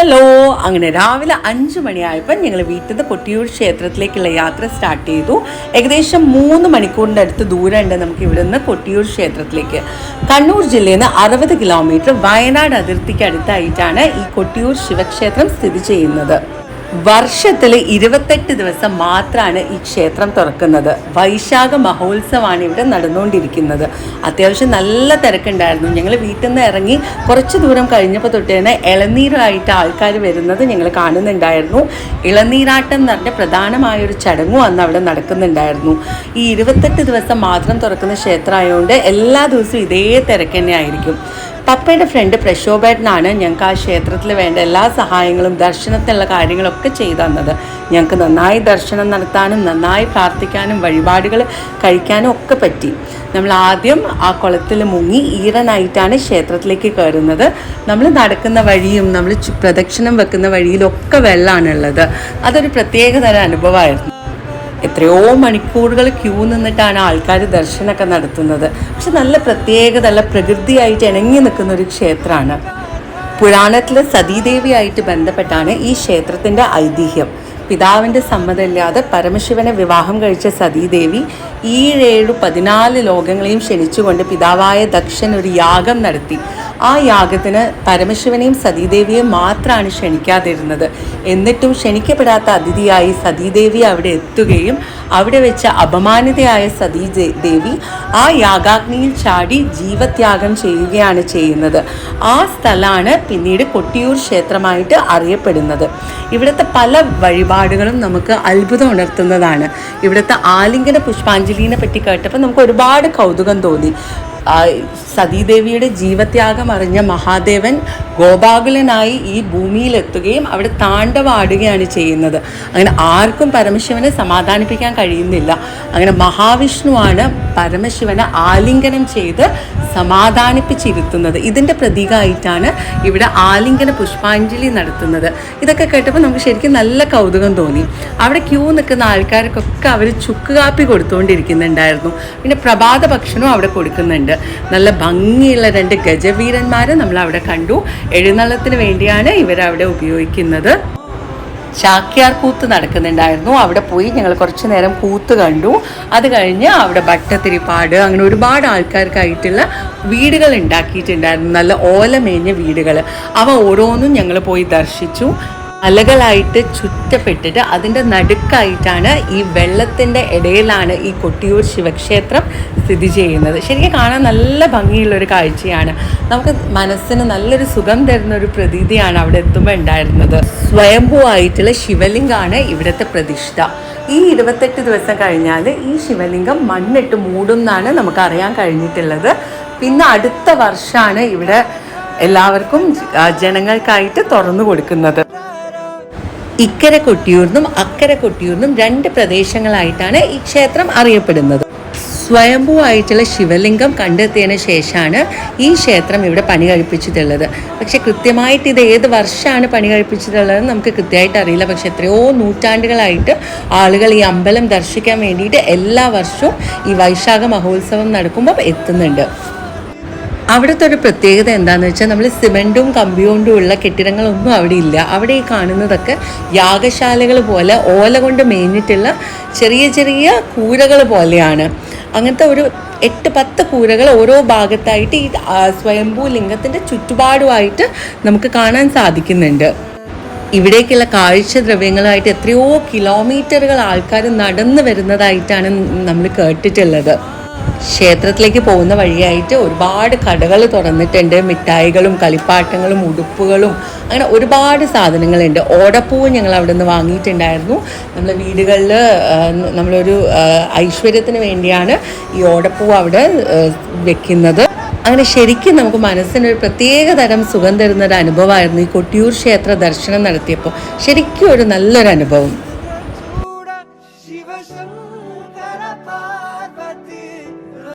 Hello, അങ്ങനെ രാവിലെ 5 മണിയായപ്പോൾ ഞങ്ങൾ വീട്ടിൽ നിന്ന് കൊട്ടിയൂർ ക്ഷേത്രത്തിലേക്കുള്ള യാത്ര സ്റ്റാർട്ട് ചെയ്തു. ഏകദേശം 3 മണിക്കൂറിൻ്റെ അടുത്ത് ദൂരമുണ്ട് നമുക്ക് ഇവിടെ നിന്ന് കൊട്ടിയൂർ ക്ഷേത്രത്തിലേക്ക്. കണ്ണൂർ ജില്ലയിൽ നിന്ന് 60 കിലോമീറ്റർ വയനാട് അതിർത്തിക്ക് അടുത്തായിട്ടാണ് ഈ കൊട്ടിയൂർ ശിവക്ഷേത്രം സ്ഥിതി ചെയ്യുന്നത്. വർഷത്തിൽ 28 ദിവസം മാത്രമാണ് ഈ ക്ഷേത്രം തുറക്കുന്നത്. വൈശാഖ മഹോത്സവമാണ് ഇവിടെ നടന്നുകൊണ്ടിരിക്കുന്നത്. അത്യാവശ്യം നല്ല തിരക്കുണ്ടായിരുന്നു. ഞങ്ങൾ വീട്ടിൽ നിന്ന് ഇറങ്ങി കുറച്ച് ദൂരം കഴിഞ്ഞപ്പോൾ തൊട്ട് തന്നെ ഇളനീരായിട്ട് ആൾക്കാർ വരുന്നത് ഞങ്ങൾ കാണുന്നുണ്ടായിരുന്നു. ഇളനീരാട്ടം എന്ന് പറഞ്ഞ പ്രധാനമായൊരു ചടങ്ങും അന്ന് അവിടെ നടക്കുന്നുണ്ടായിരുന്നു. ഈ 28 ദിവസം മാത്രം തുറക്കുന്ന ക്ഷേത്രമായതുകൊണ്ട് എല്ലാ ദിവസവും ഇതേ തിരക്ക് തന്നെ ആയിരിക്കും. പപ്പയുടെ ഫ്രണ്ട് പ്രശോഭേട്ടനാണ് ഞങ്ങൾക്ക് ആ ക്ഷേത്രത്തിൽ വേണ്ട എല്ലാ സഹായങ്ങളും ദർശനത്തിനുള്ള കാര്യങ്ങളൊക്കെ ചെയ്തു തന്നത്. ഞങ്ങൾക്ക് നന്നായി ദർശനം നടത്താനും നന്നായി പ്രാർത്ഥിക്കാനും വഴിപാടുകൾ കഴിക്കാനും ഒക്കെ പറ്റി. നമ്മൾ ആദ്യം ആ കുളത്തിൽ മുങ്ങി ഈറനായിട്ടാണ് ക്ഷേത്രത്തിലേക്ക് കയറുന്നത്. നമ്മൾ നടക്കുന്ന വഴിയും നമ്മൾ പ്രദക്ഷിണം വെക്കുന്ന വഴിയിലൊക്കെ വെള്ളമാണുള്ളത്. അതൊരു പ്രത്യേകതരം അനുഭവമായിരുന്നു. എത്രയോ മണിക്കൂറുകൾ ക്യൂ നിന്നിട്ടാണ് ആൾക്കാർ ദർശനമൊക്കെ നടത്തുന്നത്. പക്ഷെ നല്ല പ്രത്യേകതയുള്ള പ്രകൃതിയായിട്ട് ഇണങ്ങി നിൽക്കുന്ന ഒരു ക്ഷേത്രമാണ്. പുരാണത്തിലെ സതീദേവിയായിട്ട് ബന്ധപ്പെട്ടാണ് ഈ ക്ഷേത്രത്തിൻ്റെ ഐതിഹ്യം. പിതാവിൻ്റെ സമ്മതമില്ലാതെ പരമശിവനെ വിവാഹം കഴിച്ച സതീദേവി 14 ലോകങ്ങളെയും ക്ഷണിച്ചുകൊണ്ട് പിതാവായ ദക്ഷൻ ഒരു യാഗം നടത്തി. ആ യാഗത്തിന് പരമശിവനെയും സതീദേവിയെയും മാത്രമാണ് ക്ഷണിക്കാതിരുന്നത്. എന്നിട്ടും ക്ഷണിക്കപ്പെടാത്ത അതിഥിയായി സതീദേവി അവിടെ എത്തുകയും അവിടെ വെച്ച് അപമാനിതയായ സതീദേവി ആ യാഗാഗ്നിയിൽ ചാടി ജീവത്യാഗം ചെയ്യുകയാണ് ചെയ്യുന്നത്. ആ സ്ഥലമാണ് പിന്നീട് കൊട്ടിയൂർ ക്ഷേത്രമായിട്ട് അറിയപ്പെടുന്നത്. ഇവിടുത്തെ പല വഴിപാടുകളും നമുക്ക് അത്ഭുതം ഉണർത്തുന്നതാണ്. ഇവിടുത്തെ ആലിംഗന പുഷ്പാഞ്ജലിനെ പറ്റി കേട്ടപ്പോൾ നമുക്ക് ഒരുപാട് കൗതുകം തോന്നി. സതീദേവിയുടെ ജീവത്യാഗം അറിഞ്ഞ മഹാദേവൻ ഗോപാകുലനായി ഈ ഭൂമിയിലെത്തുകയും അവിടെ താണ്ഡവാടുകയാണ് ചെയ്യുന്നത്. അങ്ങനെ ആർക്കും പരമശിവനെ സമാധാനിപ്പിക്കാൻ കഴിയുന്നില്ല. അങ്ങനെ മഹാവിഷ്ണുവാണ് പരമശിവനെ ആലിംഗനം ചെയ്ത് സമാധാനിപ്പിച്ചിരുത്തുന്നത്. ഇതിൻ്റെ പ്രതീകമായിട്ടാണ് ഇവിടെ ആലിംഗന പുഷ്പാഞ്ജലി നടത്തുന്നത്. ഇതൊക്കെ കേട്ടപ്പോൾ നമുക്ക് ശരിക്കും നല്ല കൗതുകം തോന്നി. അവിടെ ക്യൂ നിൽക്കുന്ന ആൾക്കാർക്കൊക്കെ അവർ ചുക്ക് കാപ്പി കൊടുത്തുകൊണ്ടിരിക്കുന്നുണ്ടായിരുന്നു. പിന്നെ പ്രഭാത ഭക്ഷണവും അവിടെ കൊടുക്കുന്നുണ്ട്. നല്ല ഭംഗിയുള്ള 2 ഗജവീരന്മാരെ നമ്മൾ അവിടെ കണ്ടു. എഴുന്നള്ളത്തിന് വേണ്ടിയാണ് ഇവരവിടെ ഉപയോഗിക്കുന്നത്. ചാക്യാർ കൂത്ത് നടക്കുന്നുണ്ടായിരുന്നു. അവിടെ പോയി ഞങ്ങൾ കുറച്ച് നേരം കൂത്ത് കണ്ടു. അത് കഴിഞ്ഞ് അവിടെ ഭട്ടത്തിരിപ്പാട് അങ്ങനെ ഒരുപാട് ആൾക്കാർക്കായിട്ടുള്ള വീടുകൾ ഉണ്ടാക്കിയിട്ടുണ്ടായിരുന്നു. നല്ല ഓലമേഞ്ഞ വീടുകൾ. അവ ഓരോന്നും ഞങ്ങൾ പോയി ദർശിച്ചു. മലകളായിട്ട് ചുറ്റപ്പെട്ടിട്ട് അതിൻ്റെ നടുക്കായിട്ടാണ് ഈ വെള്ളത്തിൻ്റെ ഇടയിലാണ് ഈ കൊട്ടിയൂർ ശിവക്ഷേത്രം സ്ഥിതി ചെയ്യുന്നത്. ശരിക്കും കാണാൻ നല്ല ഭംഗിയുള്ളൊരു കാഴ്ചയാണ്. നമുക്ക് മനസ്സിന് നല്ലൊരു സുഖം തരുന്നൊരു പ്രതീതിയാണ് അവിടെ എത്തുമ്പോൾ ഉണ്ടായിരുന്നത്. സ്വയംഭൂവായിട്ടുള്ള ശിവലിംഗമാണ് ഇവിടുത്തെ പ്രതിഷ്ഠ. ഈ 28 ദിവസം കഴിഞ്ഞാൽ ഈ ശിവലിംഗം മണ്ണിട്ട് മൂടും എന്നാണ് നമുക്കറിയാൻ കഴിഞ്ഞിട്ടുള്ളത്. പിന്നെ അടുത്ത വർഷമാണ് ഇവിടെ എല്ലാവർക്കും ജനങ്ങൾക്കായിട്ട് തുറന്നു കൊടുക്കുന്നത്. ഇക്കരെ കൊട്ടിയൂർന്നും അക്കരെ കൊട്ടിയൂർന്നും 2 പ്രദേശങ്ങളായിട്ടാണ് ഈ ക്ഷേത്രം അറിയപ്പെടുന്നത്. സ്വയംഭൂവായിട്ടുള്ള ശിവലിംഗം കണ്ടെത്തിയതിന് ശേഷമാണ് ഈ ക്ഷേത്രം ഇവിടെ പണി കഴിപ്പിച്ചിട്ടുള്ളത്. പക്ഷെ കൃത്യമായിട്ട് ഇത് ഏത് വർഷമാണ് പണി കഴിപ്പിച്ചിട്ടുള്ളത് നമുക്ക് കൃത്യമായിട്ട് അറിയില്ല. പക്ഷെ എത്രയോ നൂറ്റാണ്ടുകളായിട്ട് ആളുകൾ ഈ അമ്പലം ദർശിക്കാൻ വേണ്ടിയിട്ട് എല്ലാ വർഷവും ഈ വൈശാഖ മഹോത്സവം നടക്കുമ്പോൾ എത്തുന്നുണ്ട്. അവിടുത്തെ ഒരു പ്രത്യേകത എന്താണെന്ന് വെച്ചാൽ നമ്മൾ സിമെൻറ്റും കമ്പിയോണ്ടും ഉള്ള കെട്ടിടങ്ങളൊന്നും അവിടെ ഇല്ല. അവിടെ ഈ കാണുന്നതൊക്കെ യാഗശാലകൾ പോലെ ഓല കൊണ്ട് മേഞ്ഞിട്ടുള്ള ചെറിയ ചെറിയ കൂരകൾ പോലെയാണ്. അങ്ങനത്തെ ഒരു 8-10 കൂരകൾ ഓരോ ഭാഗത്തായിട്ട് ഈ സ്വയംഭൂ ലിംഗത്തിൻ്റെ ചുറ്റുപാടുമായിട്ട് നമുക്ക് കാണാൻ സാധിക്കുന്നുണ്ട്. ഇവിടേക്കുള്ള കാഴ്ചദ്രവ്യങ്ങളായിട്ട് എത്രയോ കിലോമീറ്ററുകൾ ആൾക്കാർ നടന്നു വരുന്നതായിട്ടാണ് നമ്മൾ കേട്ടിട്ടുള്ളത്. ക്ഷേത്രത്തിലേക്ക് പോകുന്ന വഴിയായിട്ട് ഒരുപാട് കടകൾ തുറന്നിട്ടുണ്ട്. മിഠായികളും കളിപ്പാട്ടങ്ങളും ഉടുപ്പുകളും അങ്ങനെ ഒരുപാട് സാധനങ്ങളുണ്ട്. ഓടപ്പൂവ് ഞങ്ങൾ അവിടെ നിന്ന് വാങ്ങിയിട്ടുണ്ടായിരുന്നു. നമ്മൾ വീടുകളിൽ നമ്മളൊരു ഐശ്വര്യത്തിന് വേണ്ടിയാണ് ഈ ഓടപ്പൂവ് അവിടെ വെക്കുന്നത്. അങ്ങനെ ശരിക്കും നമുക്ക് മനസ്സിനൊരു പ്രത്യേക തരം സുഖം തരുന്നൊരു അനുഭവമായിരുന്നു ഈ കൊട്ടിയൂർ ക്ഷേത്ര ദർശനം നടത്തിയപ്പോൾ. ശരിക്കും ഒരു നല്ലൊരു അനുഭവം.